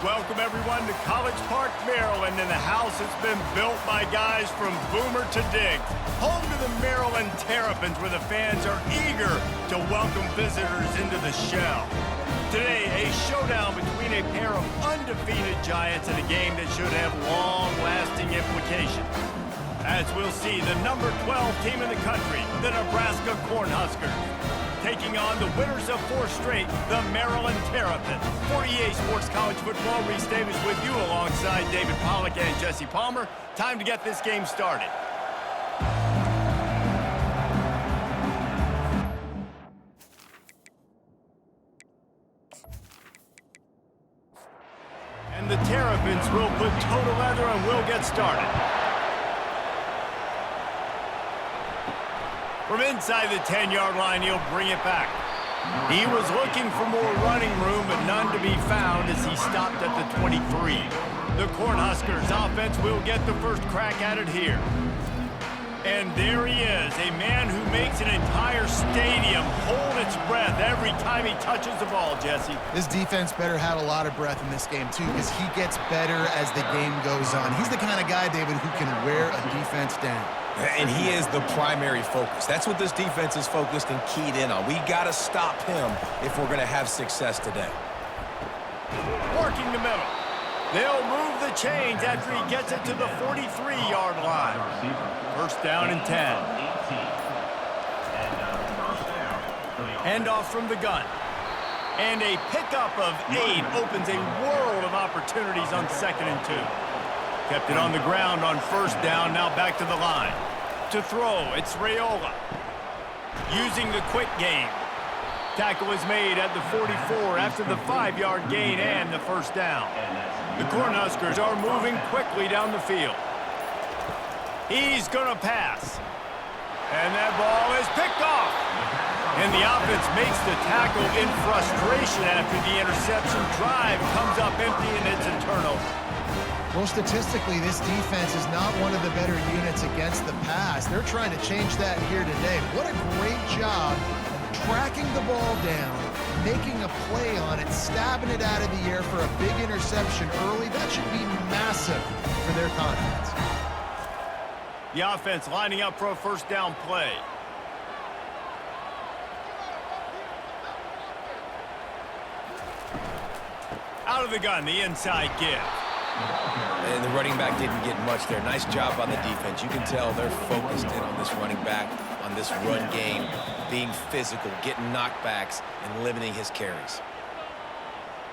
Welcome, everyone, to College Park, Maryland, and the house has been built by guys from Boomer to Diggs. Home to the Maryland Terrapins, where the fans are eager to welcome visitors into the shell. Today, a showdown between a pair of undefeated giants in a game that should have long-lasting implications. As we'll see, the number 12 team in the country, the Nebraska Cornhuskers, taking on the winners of 4 straight, the Maryland Terrapins. For EA Sports College Football, Reese Davis with you alongside David Pollack and Jesse Palmer. Time to get this game started. And the Terrapins will put toe to leather and will get started. From inside the 10-yard line, he'll bring it back. He was looking for more running room, but none to be found as he stopped at the 23. The Cornhuskers offense will get the first crack at it here. And there he is, a man who makes an entire stadium hold its breath every time he touches the ball, Jesse. This defense better have a lot of breath in this game, too, because he gets better as the game goes on. He's the kind of guy, David, who can wear a defense down. And he is the primary focus. That's what this defense is focused and keyed in on. We got to stop him if we're going to have success today. Working the middle. They'll move the chains after he gets it to the 43-yard line. First down and 10. Handoff from the gun. And a pickup of 8 opens a world of opportunities on 2nd and 2. Kept it on the ground on first down, now back to the line. To throw, it's Raiola. Using the quick game. Tackle is made at the 44 after the 5-yard gain and the first down. The Cornhuskers are moving quickly down the field. He's going to pass. And that ball is picked off. And the offense makes the tackle in frustration after the interception. Drive comes up empty, and it's a turnover. Well, statistically, this defense is not one of the better units against the pass. They're trying to change that here today. What a great job tracking the ball down, making a play on it, stabbing it out of the air for a big interception early. That should be massive for their confidence. The offense lining up for a first down play. Out of the gun, the inside give. And the running back didn't get much there. Nice job on the defense. You can tell they're focused in on this running back, on this run game, being physical, getting knockbacks, and limiting his carries.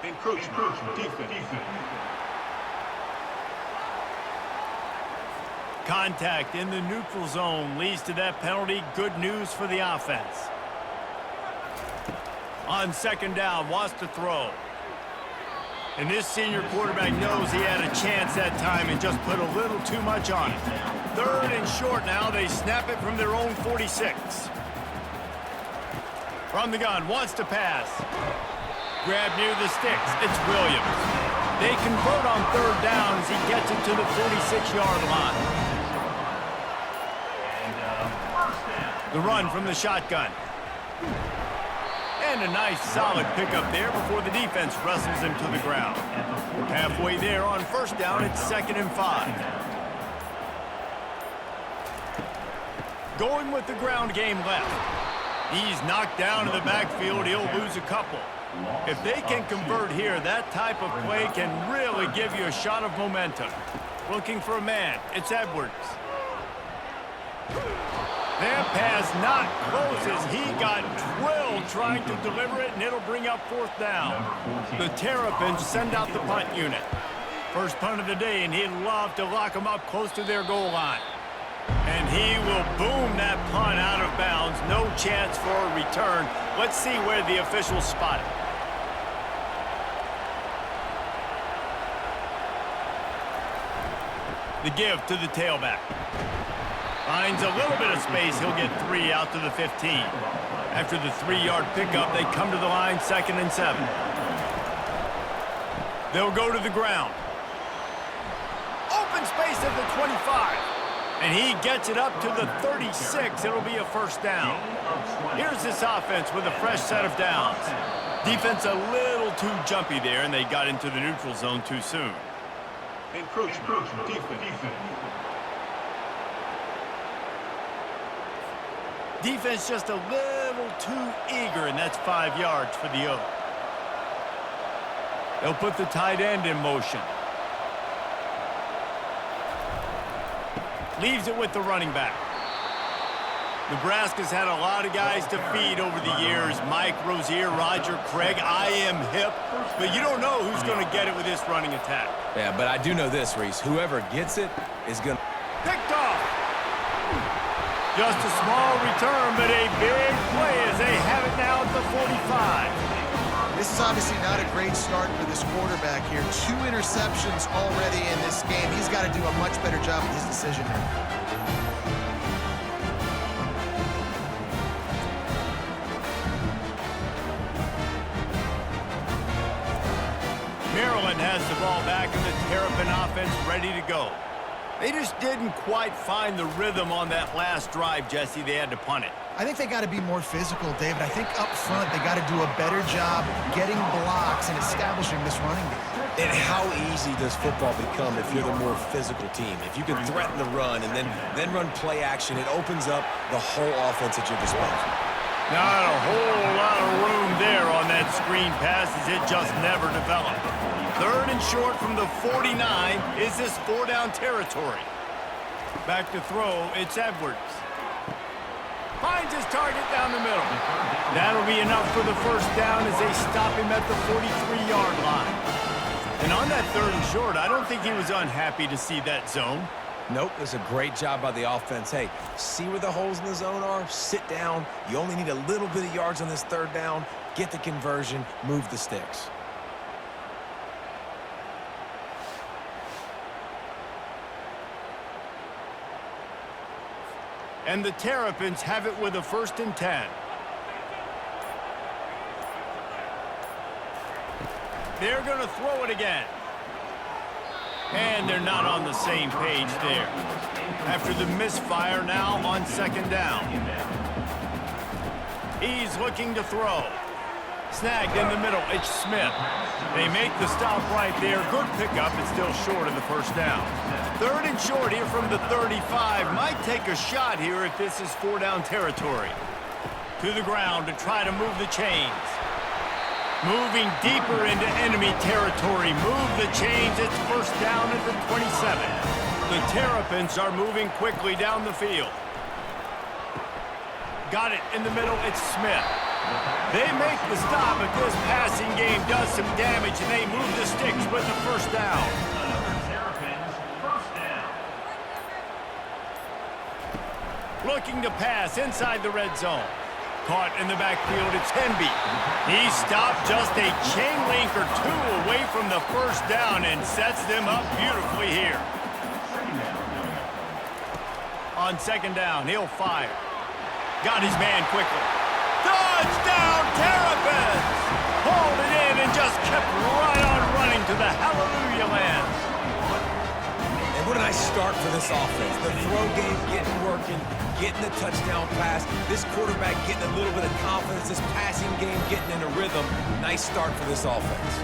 Encroachment, defense. Contact in the neutral zone leads to that penalty. Good news for the offense. On 2nd down, wants to throw. And this senior quarterback knows he had a chance that time and just put a little too much on it. 3rd and short now. They snap it from their own 46. From the gun, wants to pass. Grab near the sticks. It's Williams. They convert on 3rd down as he gets it to the 46-yard line. The run from the shotgun. And a nice solid pickup there before the defense wrestles him to the ground. Halfway there on first down, it's 2nd and 5. Going with the ground game left. He's knocked down in the backfield. He'll lose a couple. If they can convert here, that type of play can really give you a shot of momentum. Looking for a man. It's Edwards. That pass not close as he got drilled trying to deliver it, and it'll bring up 4th down. The Terrapins send out the punt unit. First punt of the day, and he'd love to lock them up close to their goal line. And he will boom that punt out of bounds. No chance for a return. Let's see where the officials spot it. The give to the tailback. Finds a little bit of space. He'll get 3 out to the 15. After the 3-yard pickup, they come to the line, 2nd and 7. They'll go to the ground. Open space at the 25. And he gets it up to the 36. It'll be a first down. Here's this offense with a fresh set of downs. Defense a little too jumpy there, and they got into the neutral zone too soon. Encroachment. Defense. Defense just a little too eager, and that's 5 yards for the O. They'll put the tight end in motion. Leaves it with the running back. Nebraska's had a lot of guys to feed over the years. Mike, Rozier, Roger, Craig. I am hip. But you don't know who's going to get it with this running attack. Yeah, but I do know this, Reese. Whoever gets it is going to... Picked off. Just a small return, but a big play as they have it now at the 45. This is obviously not a great start for this quarterback here. 2 interceptions already in this game. He's got to do a much better job with his decision here. Maryland has the ball back and the Terrapin offense ready to go. They just didn't quite find the rhythm on that last drive, Jesse. They had to punt it. I think they got to be more physical, David. I think up front they got to do a better job getting blocks and establishing this running game. And how easy does football become if you're the more physical team? If you can threaten the run and then run play action, it opens up the whole offense at your disposal. Not a whole lot of room there on that screen pass as it just never developed. 3rd and short from the 49. Is this 4-down territory? Back to throw, it's Edwards. Finds his target down the middle. That'll be enough for the first down as they stop him at the 43-yard line. And on that 3rd and short, I don't think he was unhappy to see that zone. Nope, it's a great job by the offense. Hey, see where the holes in the zone are? Sit down. You only need a little bit of yards on this 3rd down. Get the conversion. Move the sticks. And the Terrapins have it with a 1st and 10. They're going to throw it again. And they're not on the same page there. After the misfire now on 2nd down. He's looking to throw. Snagged in the middle, it's Smith. They make the stop right there. Good pickup, it's still short of the 1st down. 3rd and short here from the 35. Might take a shot here if this is 4-down territory. To the ground to try to move the chains. Moving deeper into enemy territory. Move the chains. It's 1st down at the 27. The Terrapins are moving quickly down the field. Got it in the middle. It's Smith. They make the stop, but this passing game does some damage, and they move the sticks with the 1st down. Looking to pass inside the red zone. Caught in the backfield, it's Henby. He stopped just a chain link or 2 away from the 1st down and sets them up beautifully here. On 2nd down, he'll fire. Got his man quickly. Touchdown, Terrapins! Hauled it in and just kept right on running to the hallelujah land. And what a nice start for this offense. The throw game getting working, getting the touchdown pass. This quarterback getting a little bit of confidence. This passing game getting in a rhythm. Nice start for this offense.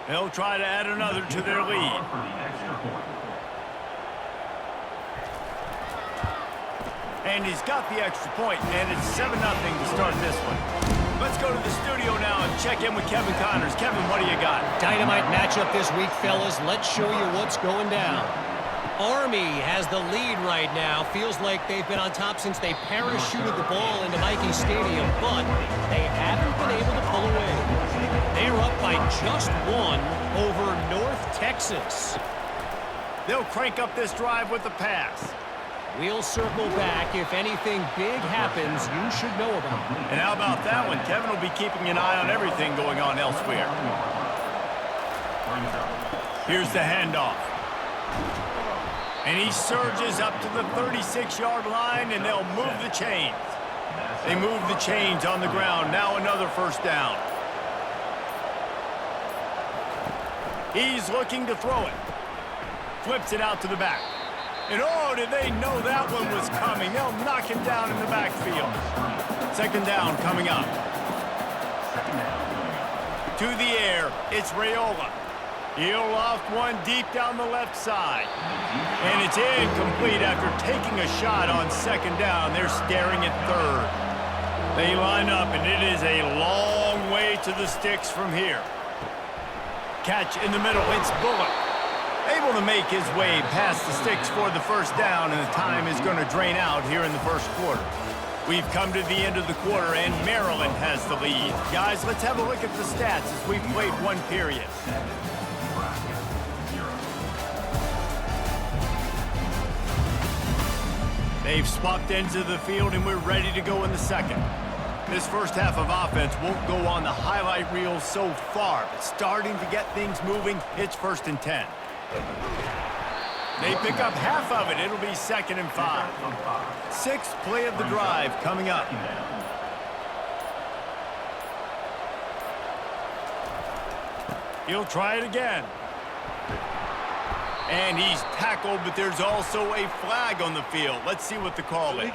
They'll try to add another to their lead. And he's got the extra point, and it's 7-0 to start this one. Let's go to the studio now and check in with Kevin Connors. Kevin, what do you got? Dynamite matchup this week, fellas. Let's show you what's going down. Army has the lead right now. Feels like they've been on top since they parachuted the ball into Michie Stadium, but they haven't been able to pull away. They are up by just 1 over North Texas. They'll crank up this drive with the pass. We'll circle back. If anything big happens, you should know about it. And how about that one? Kevin will be keeping an eye on everything going on elsewhere. Here's the handoff. And he surges up to the 36-yard line, and they'll move the chains. They move the chains on the ground. Now another 1st down. He's looking to throw it. Flips it out to the back. And oh, did they know that one was coming? They'll knock him down in the backfield. Second down coming up. To the air, it's Raiola. He'll loft one deep down the left side. And it's incomplete after taking a shot on second down. They're staring at third. They line up, and it is a long way to the sticks from here. Catch in the middle, it's Bullock. Able to make his way past the sticks for the first down, and the time is going to drain out here in the first quarter. We've come to the end of the quarter, and Maryland has the lead. Guys, let's have a look at the stats as we've played one period. They've swapped ends of the field, and we're ready to go in the second. This first half of offense won't go on the highlight reel so far, but starting to get things moving, it's 1st and 10. They pick up half of it. It'll be 2nd and 5. 6th play of the drive coming up. He'll try it again. And he's tackled, but there's also a flag on the field. Let's see what the call is.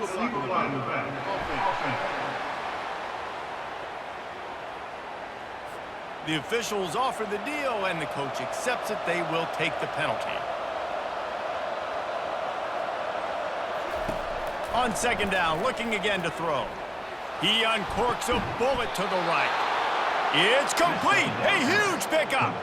The officials offer the deal, and the coach accepts it. They will take the penalty. On second down, looking again to throw. He uncorks a bullet to the right. It's complete. A huge pickup.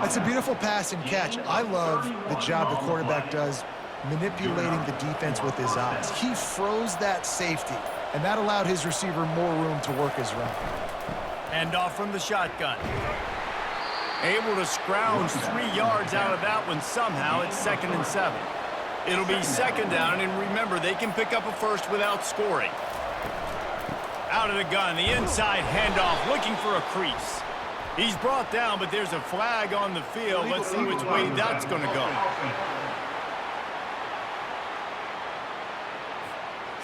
It's a beautiful pass and catch. I love the job the quarterback does manipulating the defense with his eyes. He froze that safety, and that allowed his receiver more room to work his route. Hand off from the shotgun. Able to scrounge 3 yards out of that one somehow. It's 2nd and 7. It'll be 2nd down, and remember, they can pick up a first without scoring. Out of the gun, the inside handoff, looking for a crease. He's brought down, but there's a flag on the field. Let's see which way that's going to go.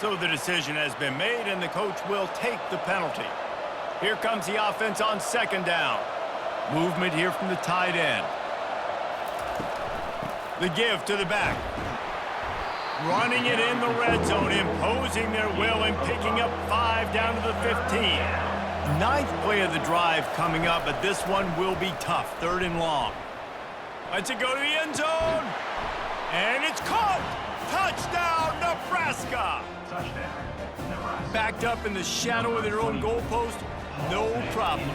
So the decision has been made, and the coach will take the penalty. Here comes the offense on 2nd down. Movement here from the tight end. The give to the back. Running it in the red zone, imposing their will and picking up 5 down to the 15. 9th play of the drive coming up, but this one will be tough. 3rd and long. Let's it go to the end zone. And it's caught. Touchdown, Nebraska. Backed up in the shadow of their own goalpost, no problem.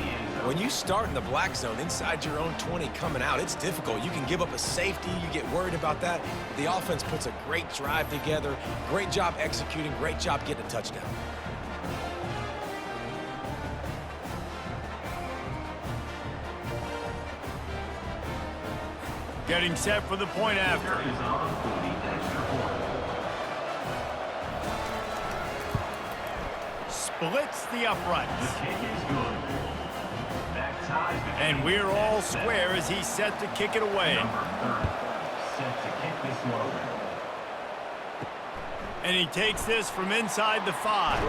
When you start in the black zone inside your own 20 coming out, it's difficult. You can give up a safety. You get worried about that. The offense puts a great drive together. Great job executing. Great job getting a touchdown. Getting set for the point after. Splits the uprights. And we're all square as he's set to kick it away. And he takes this from inside the 5.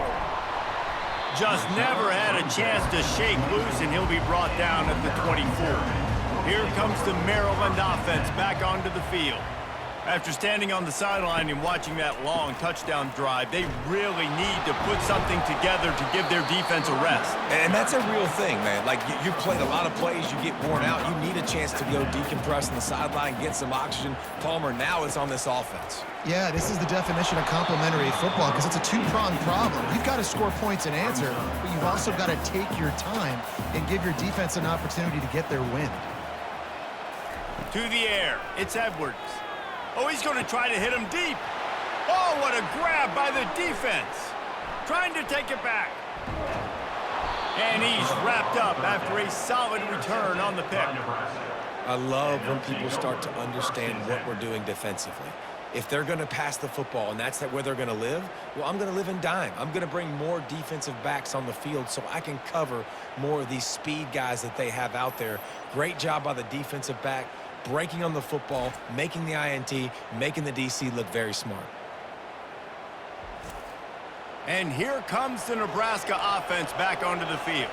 Just never had a chance to shake loose, and he'll be brought down at the 24. Here comes the Maryland offense back onto the field. After standing on the sideline and watching that long touchdown drive, they really need to put something together to give their defense a rest. And that's a real thing, man. Like, you've played a lot of plays, you get worn out, you need a chance to go decompress on the sideline, get some oxygen. Palmer now is on this offense. Yeah, this is the definition of complementary football because it's a two-pronged problem. You've got to score points and answer, but you've also got to take your time and give your defense an opportunity to get their win. To the air, it's Edwards. Oh, he's going to try to hit him deep. Oh, what a grab by the defense. Trying to take it back. And he's wrapped up after a solid return on the pick. I love when people start to understand what we're doing defensively. If they're going to pass the football and that's where they're going to live, well, I'm going to live in dime. I'm going to bring more defensive backs on the field so I can cover more of these speed guys that they have out there. Great job by the defensive back, breaking on the football, making the INT, making the DC look very smart. And here comes the Nebraska offense back onto the field.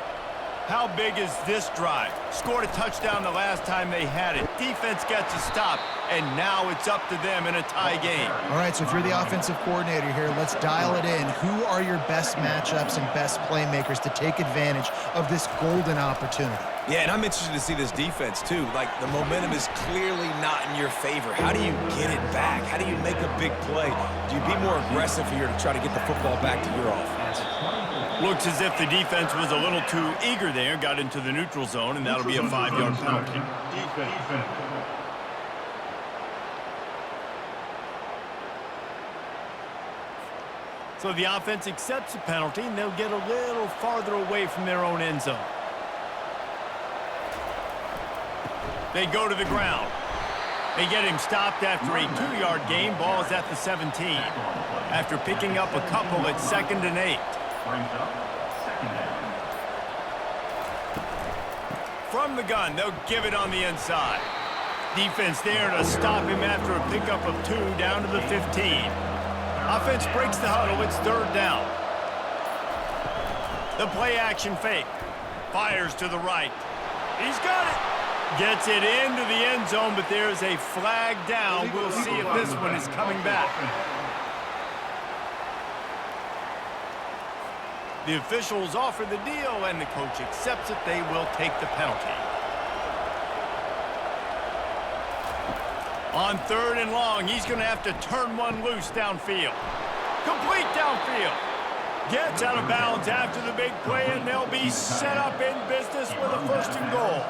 How big is this drive? Scored a touchdown the last time they had it. Defense gets a stop, and now it's up to them in a tie game. All right, so if you're the offensive coordinator here, let's dial it in. Who are your best matchups and best playmakers to take advantage of this golden opportunity? Yeah, and I'm interested to see this defense, too. Like, the momentum is clearly not in your favor. How do you get it back? How do you make a big play? Do you be more aggressive here to try to get the football back to your offense? Looks as if the defense was a little too eager there, got into the neutral zone, and that'll be a 5-yard penalty. Defense. So the offense accepts the penalty, and they'll get a little farther away from their own end zone. They go to the ground. They get him stopped after a 2-yard gain. Ball is at the 17. After picking up a couple, it's 2nd and 8. From the gun, they'll give it on the inside. Defense there to stop him after a pickup of 2 down to the 15. Offense breaks the huddle. It's 3rd down. The play action fake. Fires to the right. He's got it. Gets it into the end zone, but there's a flag down. We'll see if this one is coming back. The officials offer the deal, and the coach accepts it. They will take the penalty. On 3rd and long, he's going to have to turn one loose downfield. Complete downfield. Gets out of bounds after the big play, and they'll be set up in business with a 1st and goal.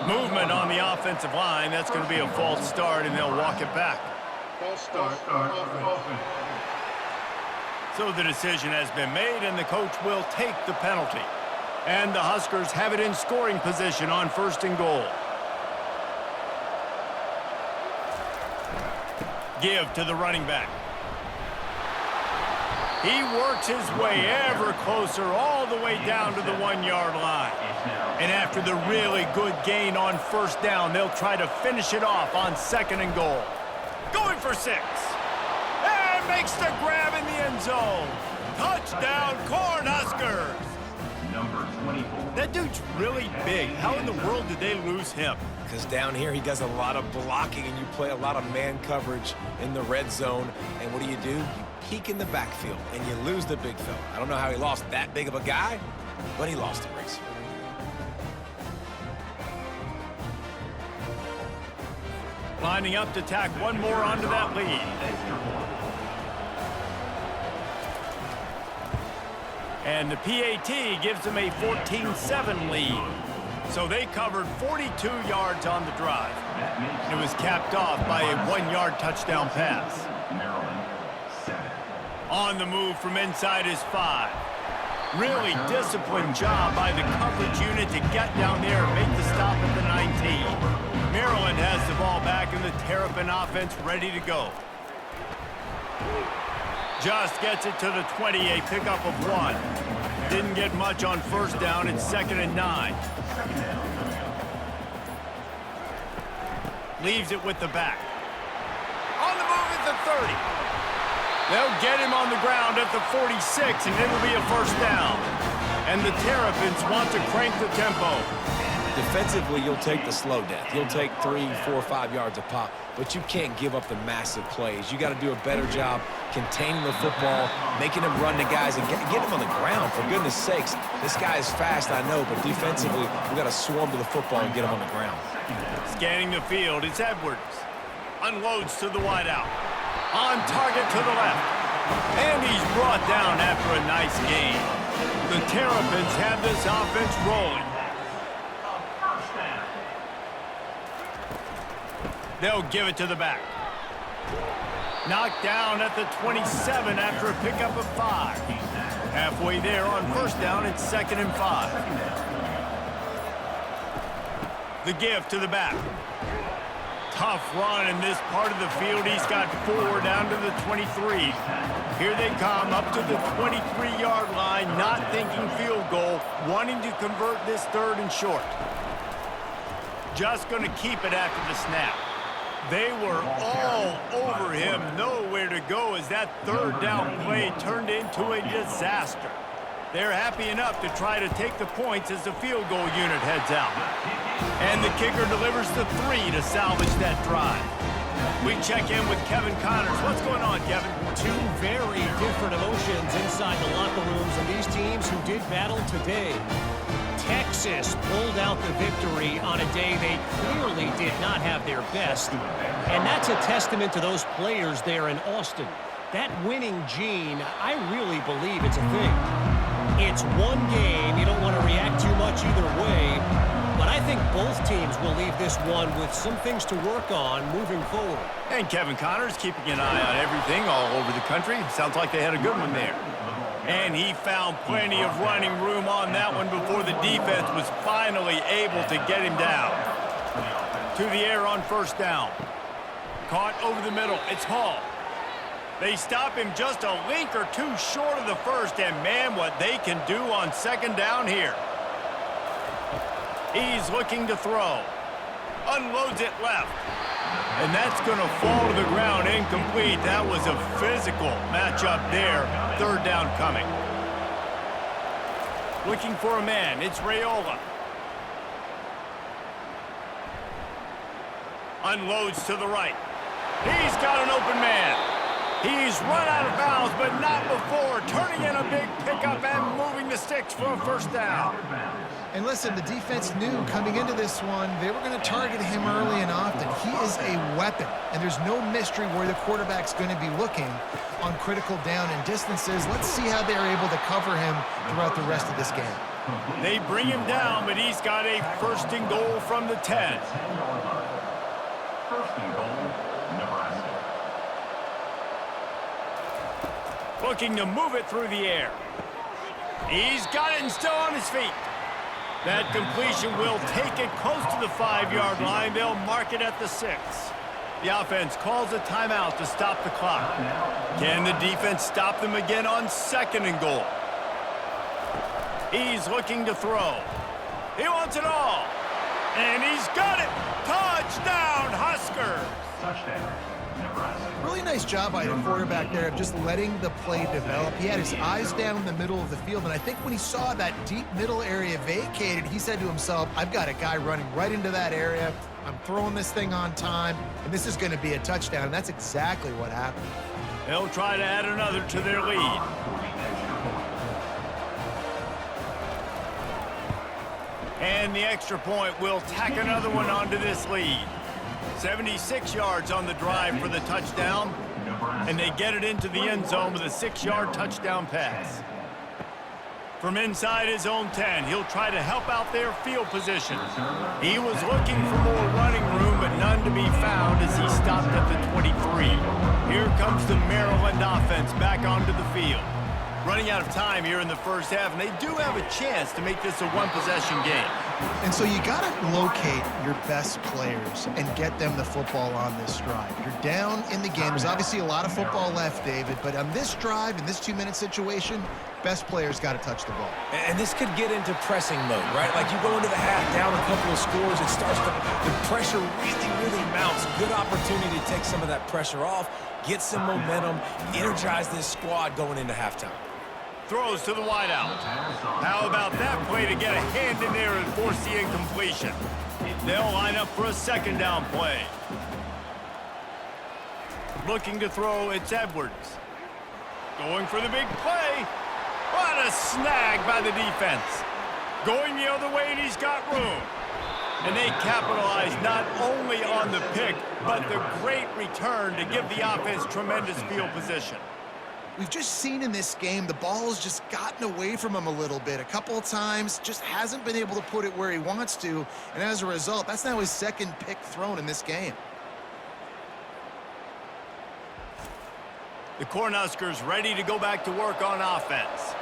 Movement on the offensive line. That's going to be a false start, and they'll walk it back. False start. Offense. So the decision has been made, and the coach will take the penalty. And the Huskers have it in scoring position on 1st and goal. Give to the running back. He works his way ever closer all the way down to the 1-yard line. And after the really good gain on 1st down, they'll try to finish it off on 2nd and goal. Going for 6. And makes the grab in the end zone. Touchdown, Cornhuskers. Number 24. That dude's really big. How in the world did they lose him? Because down here, he does a lot of blocking, and you play a lot of man coverage in the red zone. And what do? You peek in the backfield, and you lose the big fella. I don't know how he lost that big of a guy, but he lost it, Reese. Lining up to tack one more onto that lead. And the PAT gives them a 14-7 lead. So they covered 42 yards on the drive. It was capped off by a 1-yard touchdown pass. On the move from inside his 5. Really disciplined job by the coverage unit to get down there and make the stop at the 19. Maryland has the ball back, and the Terrapin offense ready to go. Just gets it to the 20, a pickup of 1. Didn't get much on 1st down. It's 2nd and 9. Leaves it with the back. On the move at the 30. They'll get him on the ground at the 46, and it'll be a 1st down. And the Terrapins want to crank the tempo. Defensively, you'll take the slow death. You'll take 3, 4, 5 yards a pop, but you can't give up the massive plays. You got to do a better job containing the football, making them run the guys, and get them on the ground, for goodness sakes. This guy is fast, I know, but defensively, we got to swarm to the football and get him on the ground. Scanning the field, it's Edwards. Unloads to the wideout. On target to the left. And he's brought down after a nice gain. The Terrapins have this offense rolling. They'll give it to the back. Knocked down at the 27 after a pickup of 5. Halfway there on 1st down, it's 2nd and 5. The give to the back. Tough run in this part of the field. He's got 4 down to the 23. Here they come up to the 23-yard line, not thinking field goal, wanting to convert this 3rd and short. Just going to keep it after the snap. They were all over him, nowhere to go as that 3rd down play turned into a disaster. They're happy enough to try to take the points as the field goal unit heads out. And the kicker delivers the 3 to salvage that drive. We check in with Kevin Connors. What's going on, Kevin? Two very different emotions inside the locker rooms of these teams who did battle today. Texas pulled out the victory on a day they clearly did not have their best. And that's a testament to those players there in Austin. That winning gene, I really believe it's a thing. It's one game. You don't want to react too much either way. But I think both teams will leave this one with some things to work on moving forward. And Kevin Connors keeping an eye on everything all over the country. Sounds like they had a good one there. And he found plenty of running room on that one before the defense was finally able to get him down. To the air on first down. Caught over the middle. It's Hall. They stop him just a link or two short of the first, and man, what they can do on second down here. He's looking to throw. Unloads it left. And that's going to fall to the ground incomplete. That was a physical matchup there. Third down coming. Looking for a man. It's Raiola. Unloads to the right. He's got an open man. He's run out of bounds, but not before. Turning in a big pickup and moving the sticks for a first down. And listen, the defense knew coming into this one, they were going to target him early and often. He is a weapon, and there's no mystery where the quarterback's going to be looking on critical down and distances. Let's see how they're able to cover him throughout the rest of this game. They bring him down, but he's got a first and goal from the 10. First and goal, Nebraska. Looking to move it through the air. He's got it and still on his feet. That completion will take it close to the 5-yard line. They'll mark it at the 6. The offense calls a timeout to stop the clock. Can the defense stop them again on second and goal? He's looking to throw. He wants it all. And he's got it. Touchdown, Huskers. Touchdown, Nebraska. Really nice job by the quarterback there of just letting the play develop. He had his eyes down in the middle of the field, and I think when he saw that deep middle area vacated, he said to himself, I've got a guy running right into that area. I'm throwing this thing on time, and this is going to be a touchdown, and that's exactly what happened. They'll try to add another to their lead. And the extra point will tack another one onto this lead. 76 yards on the drive for the touchdown, and they get it into the end zone with a 6-yard touchdown pass. From inside his own 10, he'll try to help out their field position. He was looking for more running room, but none to be found as he stopped at the 23. Here comes the Maryland offense back onto the field. Running out of time here in the first half, and they do have a chance to make this a one-possession game. And so you got to locate your best players and get them the football on this drive. You're down in the game. There's obviously a lot of football left, David, but on this drive, in this 2-minute situation, best players got to touch the ball. And this could get into pressing mode, right? Like you go into the half, down a couple of scores, it starts to, the pressure really mounts. Good opportunity to take some of that pressure off, get some momentum, energize this squad going into halftime. Throws to the wideout. How about that play to get a hand in there and force the incompletion? They'll line up for a second down play. Looking to throw, it's Edwards. Going for the big play. What a snag by the defense. Going the other way, and he's got room. And they capitalize not only on the pick, but the great return to give the offense tremendous field position. We've just seen in this game the ball has just gotten away from him a little bit. A couple of times, just hasn't been able to put it where he wants to. And as a result, that's now his second pick thrown in this game. The Cornhuskers ready to go back to work on offense.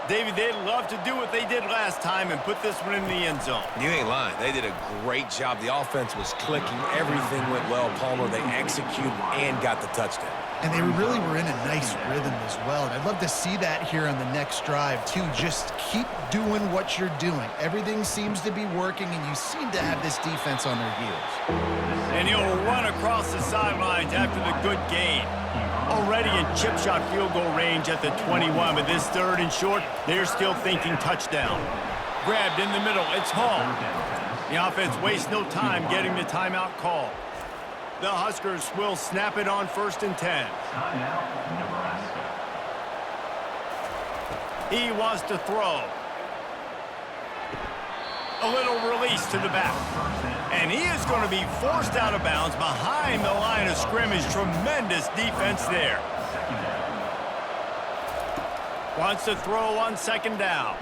David, they'd love to do what they did last time and put this one in the end zone. You ain't lying. They did a great job. The offense was clicking. Everything went well, Palmer. They executed and got the touchdown. And they really were in a nice rhythm as well. And I'd love to see that here on the next drive, too. Just keep doing what you're doing. Everything seems to be working, and you seem to have this defense on their heels. And he'll run across the sidelines after the good gain. Already in chip shot field goal range at the 21, but this 3rd and short, they're still thinking touchdown. Grabbed in the middle, it's Hall. The offense wastes no time getting the timeout call. The Huskers will snap it on 1st and 10. Timeout, Nebraska. He wants to throw. A little release to the back. And he is going to be forced out of bounds behind the line of scrimmage. Tremendous defense there. Wants to throw on 2nd down.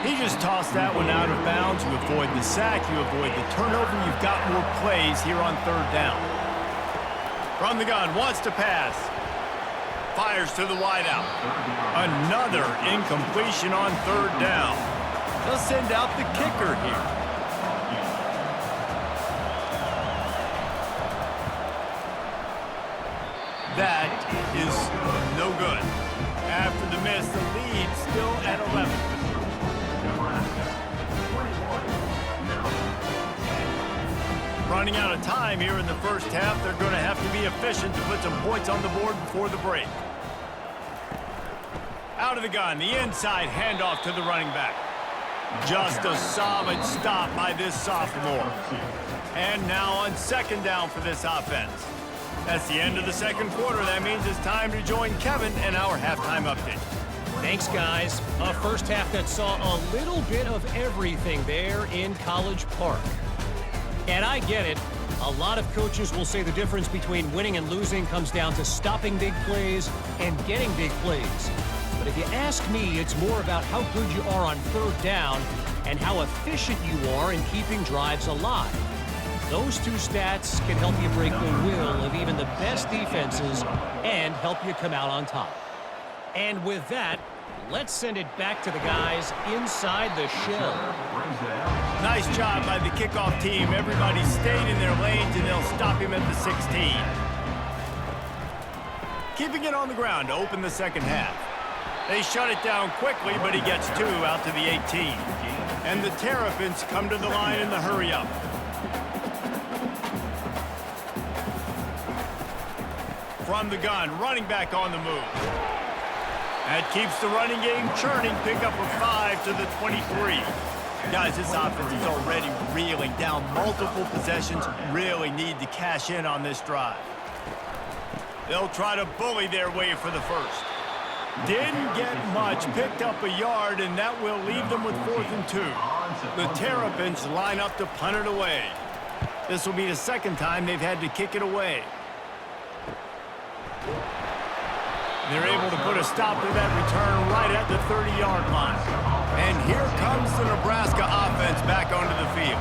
He just tossed that one out of bounds. You avoid the sack, you avoid the turnover. You've got more plays here on 3rd down. From the gun, wants to pass. Fires to the wideout. Another incompletion on 3rd down. They'll send out the kicker here. That is no good. After the miss, the lead still at 11. Running out of time here in the 1st half. They're going to have to be efficient to put some points on the board before the break. Out of the gun, the inside handoff to the running back. Just a solid stop by this sophomore. And now on 2nd down for this offense. That's the end of the 2nd quarter. That means it's time to join Kevin and our halftime update. Thanks, guys. A 1st half that saw a little bit of everything there in College Park. And I get it. A lot of coaches will say the difference between winning and losing comes down to stopping big plays and getting big plays. But if you ask me, it's more about how good you are on 3rd down and how efficient you are in keeping drives alive. Those 2 stats can help you break the will of even the best defenses and help you come out on top. And with that, let's send it back to the guys inside the shell. Nice job by the kickoff team. Everybody stayed in their lanes, and they'll stop him at the 16. Keeping it on the ground to open the 2nd half. They shut it down quickly, but he gets 2 out to the 18. And the Terrapins come to the line in the hurry-up. From the gun, running back on the move. That keeps the running game churning. Pick up a 5 to the 23. Guys, this offense is already reeling down multiple possessions. Really need to cash in on this drive. They'll try to bully their way for the 1st. Didn't get much. Picked up a yard, and that will leave them with 4th and 2. The Terrapins line up to punt it away. This will be the 2nd time they've had to kick it away. They're able to put a stop to that return right at the 30-yard line. And here comes the Nebraska offense back onto the field.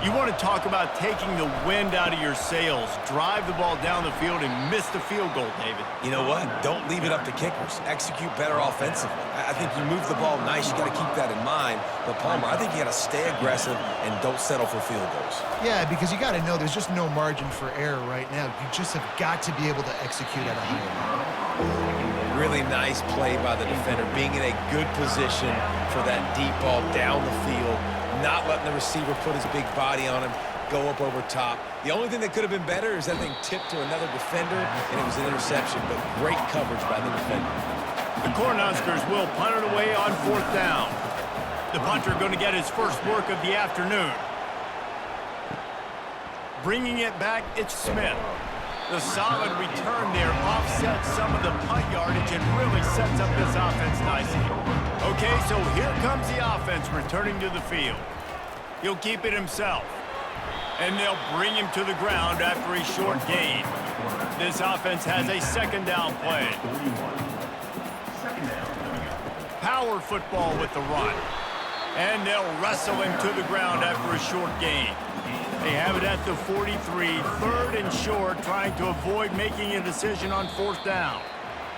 You want to talk about taking the wind out of your sails. Drive the ball down the field and miss the field goal, David. You know what? Don't leave it up to kickers. Execute better offensively. I think you move the ball nice. You got to keep that in mind. But, Palmer, I think you got to stay aggressive and don't settle for field goals. Yeah, because you got to know there's just no margin for error right now. You just have got to be able to execute at a high level. Really nice play by the defender, being in a good position for that deep ball down the field, not letting the receiver put his big body on him, go up over top. The only thing that could have been better is that thing tipped to another defender, and it was an interception, but great coverage by the defender. The Cornhuskers will punt it away on 4th down. The punter going to get his first work of the afternoon. Bringing it back, it's Smith. The solid return there offsets some of the punt yardage and really sets up this offense nicely. Okay, so here comes the offense returning to the field. He'll keep it himself. And they'll bring him to the ground after a short gain. This offense has a 2nd down play. Power football with the run. And they'll wrestle him to the ground after a short gain. They have it at the 43, 3rd and short, trying to avoid making a decision on 4th down.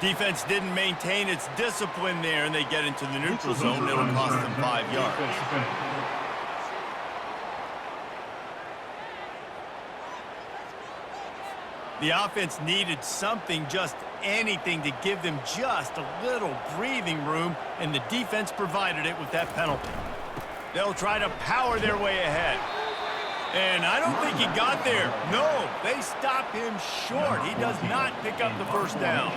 Defense didn't maintain its discipline there, and they get into the neutral zone. It'll cost them 5 yards. The offense needed something, just anything, to give them just a little breathing room, and the defense provided it with that penalty. They'll try to power their way ahead. And I don't think he got there. No, they stop him short. He does not pick up the first down.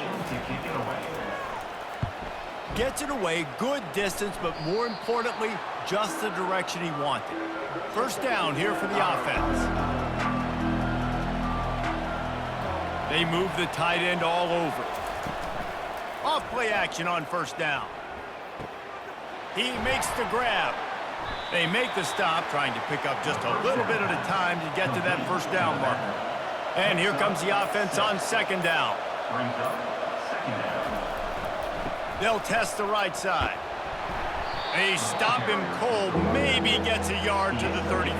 Gets it away, good distance, but more importantly, just the direction he wanted. First down here for the offense. They move the tight end all over. Off play action on first down. He makes the grab. They make the stop, trying to pick up just a little bit at a time to get to that first down marker. And here comes the offense on second down. Brings up second down. They'll test the right side. They stop him cold, maybe gets a yard to the 34.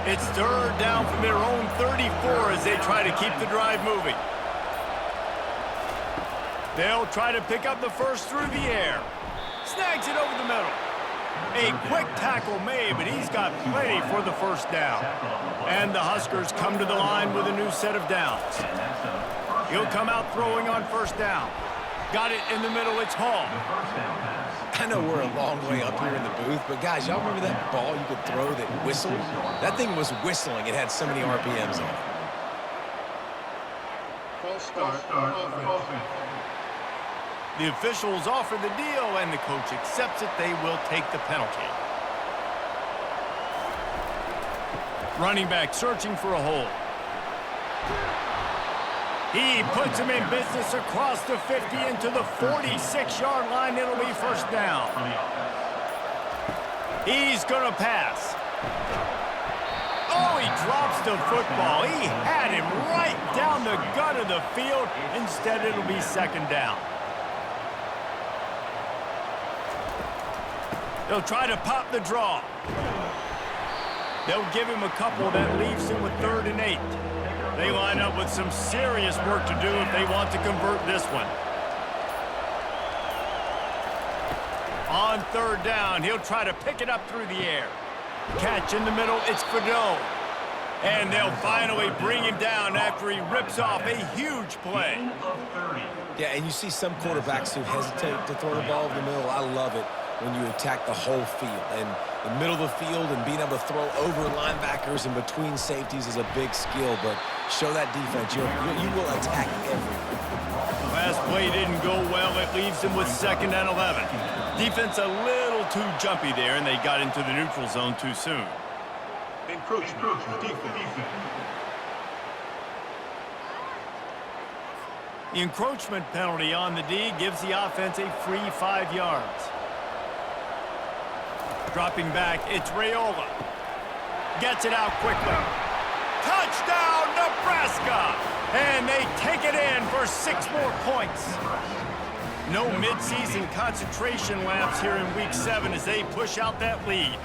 It's third down from their own 34 as they try to keep the drive moving. They'll try to pick up the first through the air. Snags it over the middle. A quick tackle made, but he's got plenty for the first down. And the Huskers come to the line with a new set of downs. He'll come out throwing on first down. Got it in the middle, it's Hall. I know we're a long way up here in the booth, but guys, y'all remember that ball you could throw that whistled? That thing was whistling. It had so many RPMs on it. False start. Offense. The officials offer the deal, and the coach accepts it. They will take the penalty. Running back searching for a hole. He puts him in business across the 50 into the 46-yard line. It'll be first down. He's going to pass. Oh, he drops the football. He had him right down the gut of the field. Instead, it'll be second down. They'll try to pop the draw. They'll give him a couple that leaves him with 3rd and 8. They line up with some serious work to do if they want to convert this one. On 3rd down, he'll try to pick it up through the air. Catch in the middle, it's Fedot. And they'll finally bring him down after he rips off a huge play. Yeah, and you see some quarterbacks who hesitate to throw the ball over the middle. I love it when you attack the whole field. And the middle of the field and being able to throw over linebackers and between safeties is a big skill, but show that defense. You will attack everywhere. Last play didn't go well. It leaves them with 2nd and 11. Defense a little too jumpy there, and they got into the neutral zone too soon. Encroachment. Defense. The encroachment penalty on the D gives the offense a free 5 yards. Dropping back, it's Raiola. Gets it out quickly. Touchdown, Nebraska! And they take it in for 6 more points. No midseason concentration laps here in Week 7 as they push out that lead.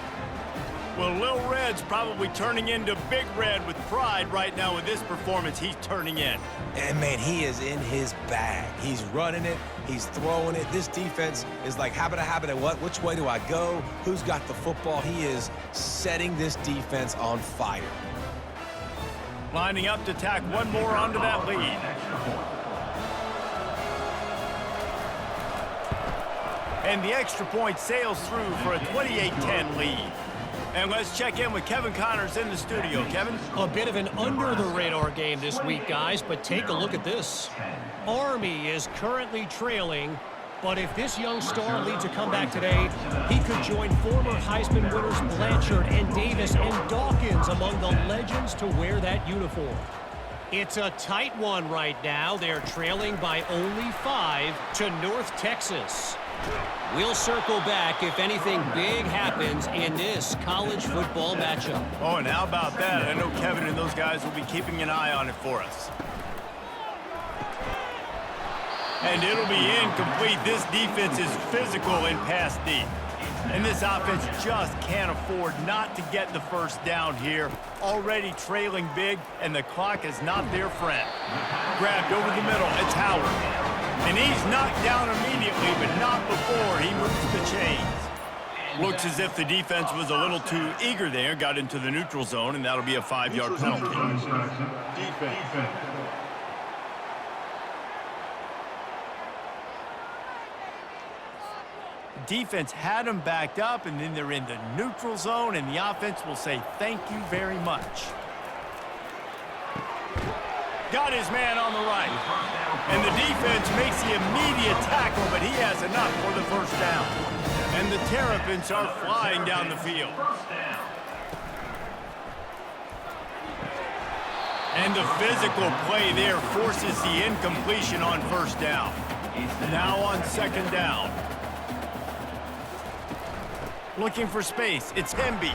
Well, Lil Red's probably turning into Big Red with pride right now with this performance he's turning in. And, man, he is in his bag. He's running it. He's throwing it. This defense is like, habit, what? Which way do I go? Who's got the football? He is setting this defense on fire. Lining up to tack one more onto that lead. And the extra point sails through for a 28-10 lead. And let's check in with Kevin Connors in the studio. Kevin? A bit of an under-the-radar game this week, guys, but take a look at this. Army is currently trailing, but if this young star leads a comeback today, he could join former Heisman winners Blanchard and Davis and Dawkins among the legends to wear that uniform. It's a tight one right now. They're trailing by only 5 to North Texas. We'll circle back if anything big happens in this college football matchup. Oh, and how about that? I know Kevin and those guys will be keeping an eye on it for us. And it'll be incomplete. This defense is physical and pass deep. And this offense just can't afford not to get the first down here. Already trailing big, and the clock is not their friend. Grabbed over the middle, it's Howard. And he's knocked down immediately, but not before he moves the chains. Looks as if the defense was a little too eager there, got into the neutral zone, and that'll be a 5-yard penalty. Defense. defense had them backed up, and then they're in the neutral zone, and the offense will say thank you very much. Got his man on the right. And the defense makes the immediate tackle, but he has enough for the first down. And the Terrapins are flying down the field. And the physical play there forces the incompletion on first down. Now on second down. Looking for space. It's Hemby.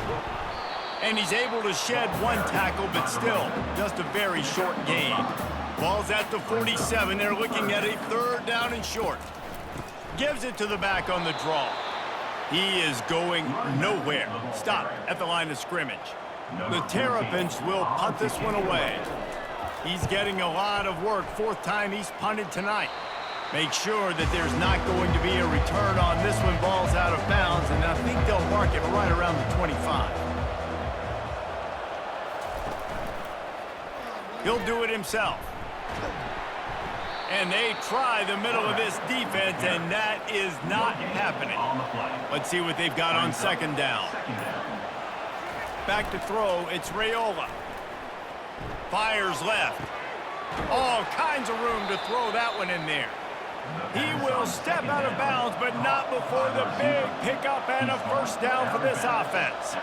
And he's able to shed one tackle, but still just a very short gain. Ball's at the 47. They're looking at a third down and short. Gives it to the back on the draw. He is going nowhere. Stop at the line of scrimmage. The Terrapins will punt this one away. He's getting a lot of work. Fourth time he's punted tonight. Make sure that there's not going to be a return on this one. Ball's out of bounds, and I think they'll mark it right around the 25. He'll do it himself. And they try the middle of this defense, and that is not happening. Let's see what they've got on second down. Back to throw, it's Raiola. Fires left. All kinds of room to throw that one in there. He will step out of bounds, but not before the big pickup and a first down for this offense.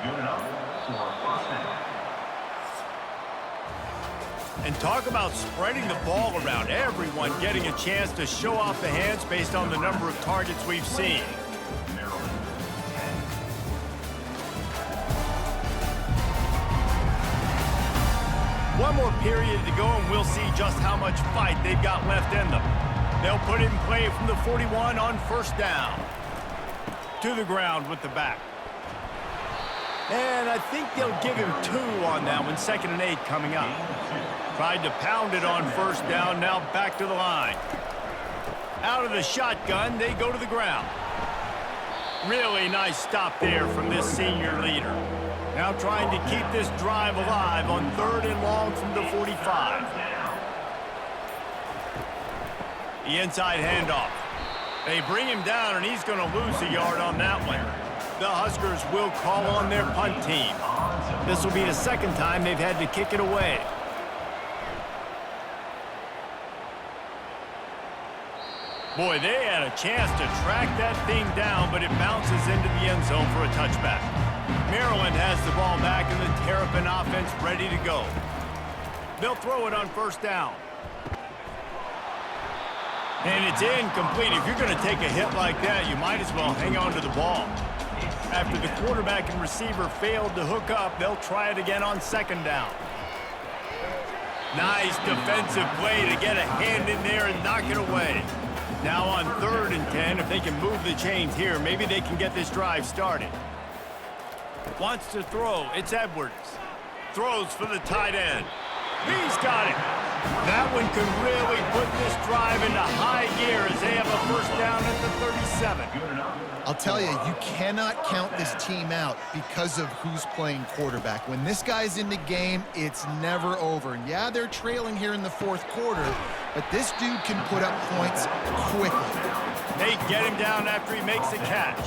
Good enough for first down. And talk about spreading the ball around. Everyone getting a chance to show off the hands based on the number of targets we've seen. One more period to go, and we'll see just how much fight they've got left in them. They'll put it in play from the 41 on first down. To the ground with the back. And I think they'll give him 2 on that one. 2nd and 8 coming up. Tried to pound it on first down, now back to the line. Out of the shotgun, they go to the ground. Really nice stop there from this senior leader. Now trying to keep this drive alive on 3rd and long from the 45. The inside handoff. They bring him down, and he's going to lose a yard on that one. The Huskers will call on their punt team. This will be the 2nd time they've had to kick it away. Boy, they had a chance to track that thing down, but it bounces into the end zone for a touchback. Maryland has the ball back, and the Terrapin offense ready to go. They'll throw it on first down. And it's incomplete. If you're going to take a hit like that, you might as well hang on to the ball. After the quarterback and receiver failed to hook up, they'll try it again on 2nd down. Nice defensive play to get a hand in there and knock it away. Now on 3rd and 10, if they can move the chains here, maybe they can get this drive started. Wants to throw. It's Edwards. Throws for the tight end. He's got it. That one could really put this drive into high gear as they have a first down at the 37. I'll tell you, you cannot count this team out because of who's playing quarterback. When this guy's in the game, it's never over. And yeah, they're trailing here in the 4th quarter, but this dude can put up points quickly. They get him down after he makes a catch.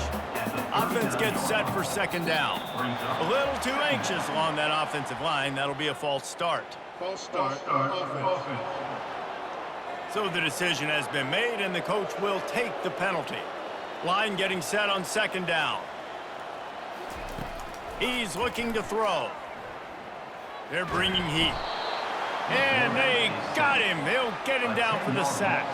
Offense gets set for 2nd down. A little too anxious along that offensive line. That'll be a false start. False start. Offense. So the decision has been made, and the coach will take the penalty. Line getting set on 2nd down. He's looking to throw. They're bringing heat. And they got him. They'll get him down for the sack.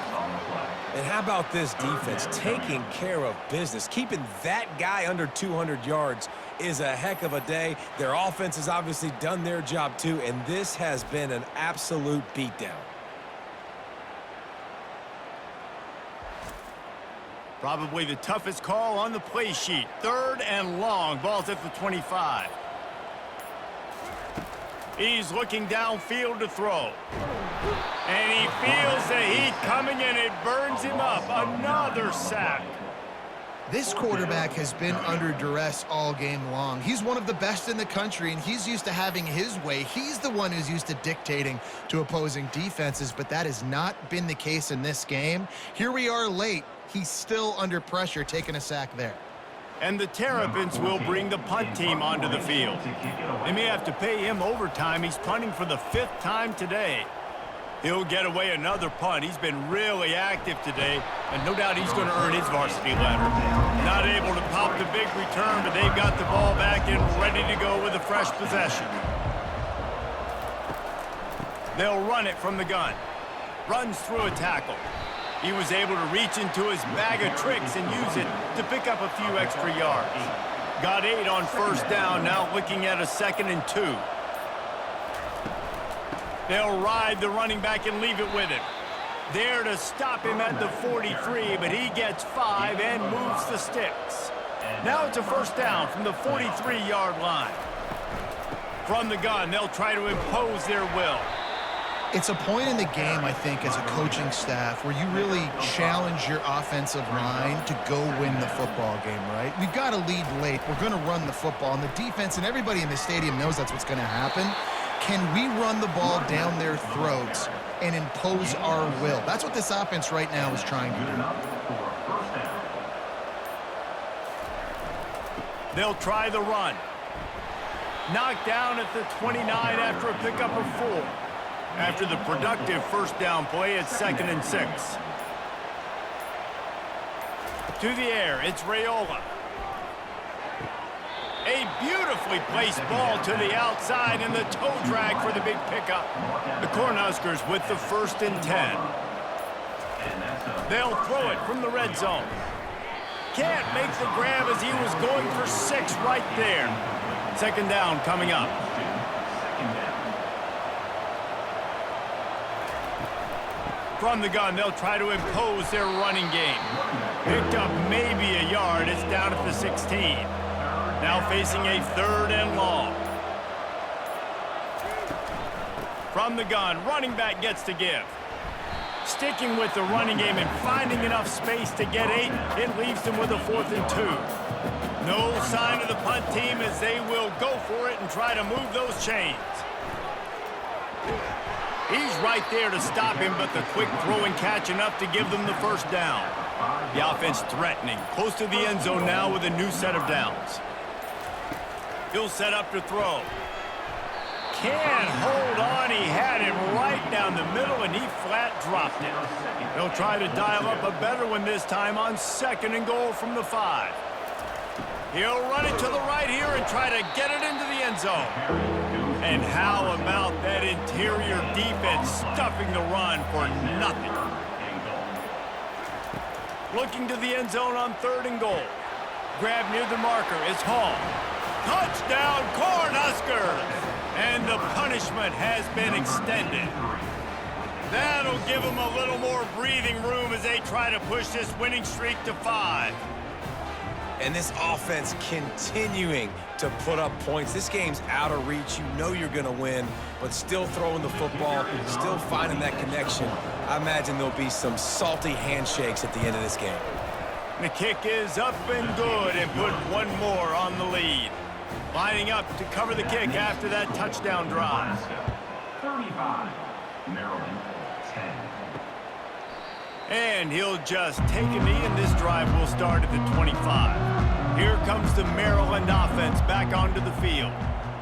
And how about this defense taking care of business? Keeping that guy under 200 yards is a heck of a day. Their offense has obviously done their job too, and this has been an absolute beatdown. Probably the toughest call on the play sheet. 3rd and long. Ball's at the 25. He's looking downfield to throw. And he feels the heat coming, and it burns him up. Another sack. This quarterback has been under duress all game long. He's one of the best in the country, and he's used to having his way. He's the one who's used to dictating to opposing defenses, but that has not been the case in this game. Here we are late. He's still under pressure, taking a sack there. And the Terrapins will bring the punt team onto the field. They may have to pay him overtime. He's punting for the 5th time today. He'll get away another punt. He's been really active today, and no doubt he's going to earn his varsity letter. Not able to pop the big return, but they've got the ball back and ready to go with a fresh possession. They'll run it from the gun. Runs through a tackle. He was able to reach into his bag of tricks and use it to pick up a few extra yards. Got 8 on first down, now looking at a 2nd and 2. They'll ride the running back and leave it with him. There to stop him at the 43, but he gets 5 and moves the sticks. Now it's a first down from the 43-yard line. From the gun, they'll try to impose their will. It's a point in the game, I think, as a coaching staff where you really challenge your offensive line to go win the football game, right? We've got to lead late. We're going to run the football, and the defense and everybody in the stadium knows that's what's going to happen. Can we run the ball down their throats and impose our will? That's what this offense right now is trying to do. They'll try the run. Knocked down at the 29 after a pickup of 4. After the productive first down play, it's 2nd and 6. To the air, it's Raiola. A beautifully placed ball to the outside and the toe drag for the big pickup. The Cornhuskers with the 1st and 10. They'll throw it from the red zone. Can't make the grab as he was going for 6 right there. 2nd down coming up. From the gun, they'll try to impose their running game. Picked up maybe a yard. It's down at the 16. Now facing a 3rd and long. From the gun, running back gets to give. Sticking with the running game and finding enough space to get 8, it leaves them with a 4th and 2. No sign of the punt team as they will go for it and try to move those chains. He's right there to stop him, but the quick throw and catch enough to give them the first down. The offense threatening, close to the end zone now with a new set of downs. He'll set up to throw. Can't hold on. He had him right down the middle, and he flat dropped it. They'll try to dial up a better one this time on 2nd and goal from the 5. He'll run it to the right here and try to get it into the end zone. And how about that interior defense stuffing the run for nothing? Looking to the end zone on 3rd and goal. Grab near the marker is Hall. Touchdown, Cornhuskers! And the punishment has been extended. That'll give them a little more breathing room as they try to push this winning streak to 5. And this offense continuing to put up points. This game's out of reach. You know you're going to win, but still throwing the football, still finding that connection. I imagine there'll be some salty handshakes at the end of this game. The kick is up and good and put one more on the lead. Lining up to cover the kick after that touchdown drive. 35, Maryland 10. And he'll just take a knee, and this drive will start at the 25. Here comes the Maryland offense back onto the field.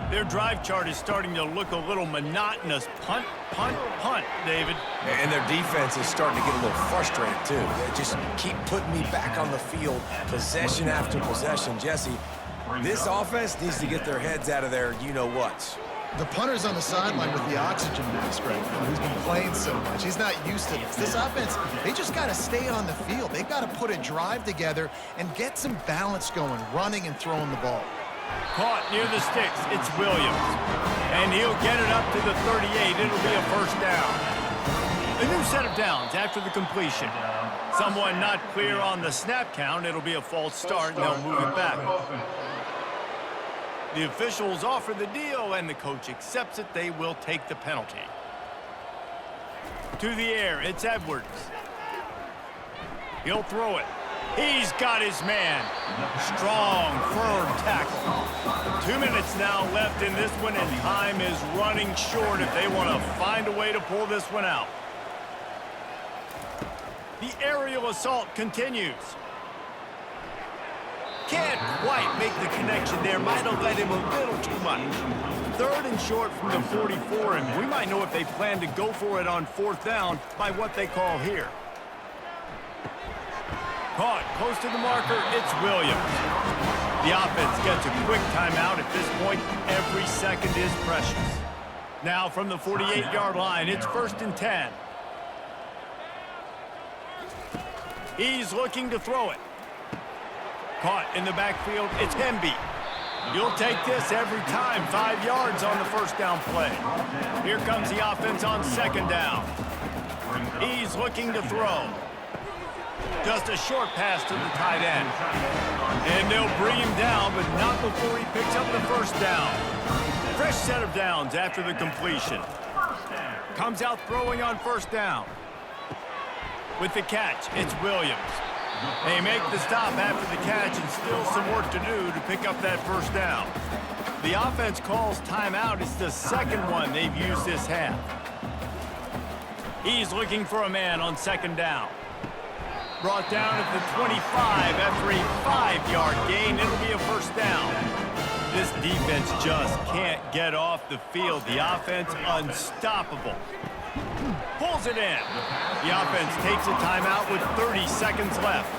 Their drive chart is starting to look a little monotonous. Punt, punt, punt, David. And their defense is starting to get a little frustrated, too. They just keep putting me back on the field, possession after possession. Jesse, this offense needs to get their heads out of their you-know-whats. The punter's on the sideline with the oxygen mask right now. He's been playing so much. He's not used to this. This offense, they just got to stay on the field. They've got to put a drive together and get some balance going, running and throwing the ball. Caught near the sticks, it's Williams. And he'll get it up to the 38. It'll be a first down. A new set of downs after the completion. Someone not clear on the snap count. It'll be a false start, and they'll move it back. The officials offer the deal, and the coach accepts it. They will take the penalty. To the air, it's Edwards. He'll throw it. He's got his man. Strong, firm tackle. 2 minutes now left in this one, and time is running short if they want to find a way to pull this one out. The aerial assault continues. Can't quite make the connection there. Might have led him a little too much. 3rd and short from the 44, and we might know if they plan to go for it on 4th down by what they call here. Caught close to the marker, it's Williams. The offense gets a quick timeout. At this point, every second is precious. Now from the 48-yard line, it's 1st and 10. He's looking to throw it. Caught in the backfield, it's Hemby. You'll take this every time. 5 yards on the 1st down play. Here comes the offense on 2nd down. He's looking to throw. Just a short pass to the tight end. And they'll bring him down, but not before he picks up the 1st down. Fresh set of downs after the completion. Comes out throwing on 1st down. With the catch, it's Williams. They make the stop after the catch, and still some work to do to pick up that 1st down. The offense calls timeout. It's the 2nd one they've used this half. He's looking for a man on 2nd down. Brought down at the 25 after a 5-yard gain. It'll be a 1st down. This defense just can't get off the field. The offense unstoppable. Pulls it in. The offense takes a timeout with 30 seconds left.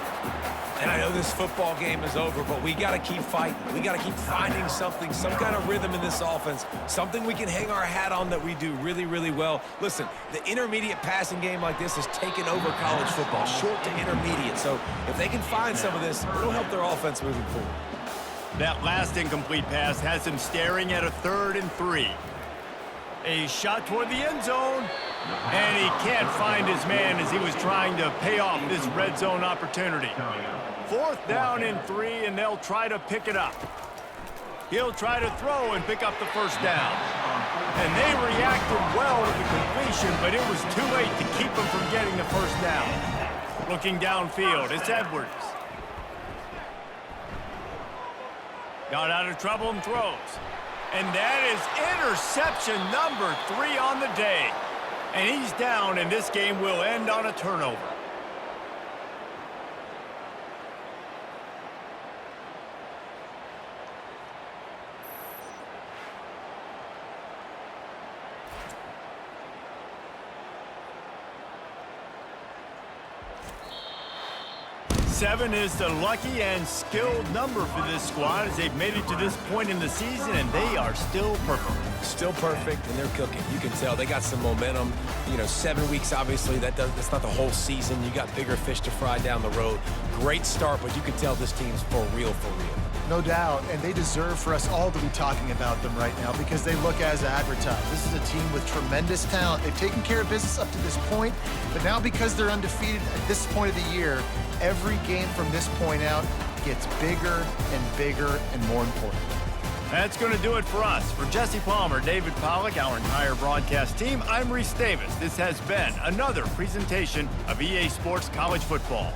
And I know this football game is over, but we got to keep fighting. We got to keep finding something, some kind of rhythm in this offense, something we can hang our hat on that we do really, really well. Listen, the intermediate passing game like this has taken over college football, short to intermediate. So if they can find some of this, it'll help their offense moving forward. That last incomplete pass has him staring at a 3rd and 3. A shot toward the end zone, and he can't find his man as he was trying to pay off this red zone opportunity. 4th down and 3, and they'll try to pick it up. He'll try to throw and pick up the 1st down. And they reacted well to the completion, but it was too late to keep him from getting the 1st down. Looking downfield, it's Edwards. Got out of trouble and throws. And that is interception number 3 on the day. And he's down, and this game will end on a turnover. Seven is the lucky and skilled number for this squad as they've made it to this point in the season, and they are still perfect. Still perfect, and they're cooking. You can tell they got some momentum. You know, 7 weeks, obviously, that's not the whole season. You got bigger fish to fry down the road. Great start, but you can tell this team's for real, for real. No doubt, and they deserve for us all to be talking about them right now because they look as advertised. This is a team with tremendous talent. They've taken care of business up to this point, but now because they're undefeated at this point of the year, every game from this point out gets bigger and bigger and more important. That's going to do it for us. For Jesse Palmer, David Pollack, our entire broadcast team, I'm Reese Davis. This has been another presentation of EA Sports College Football.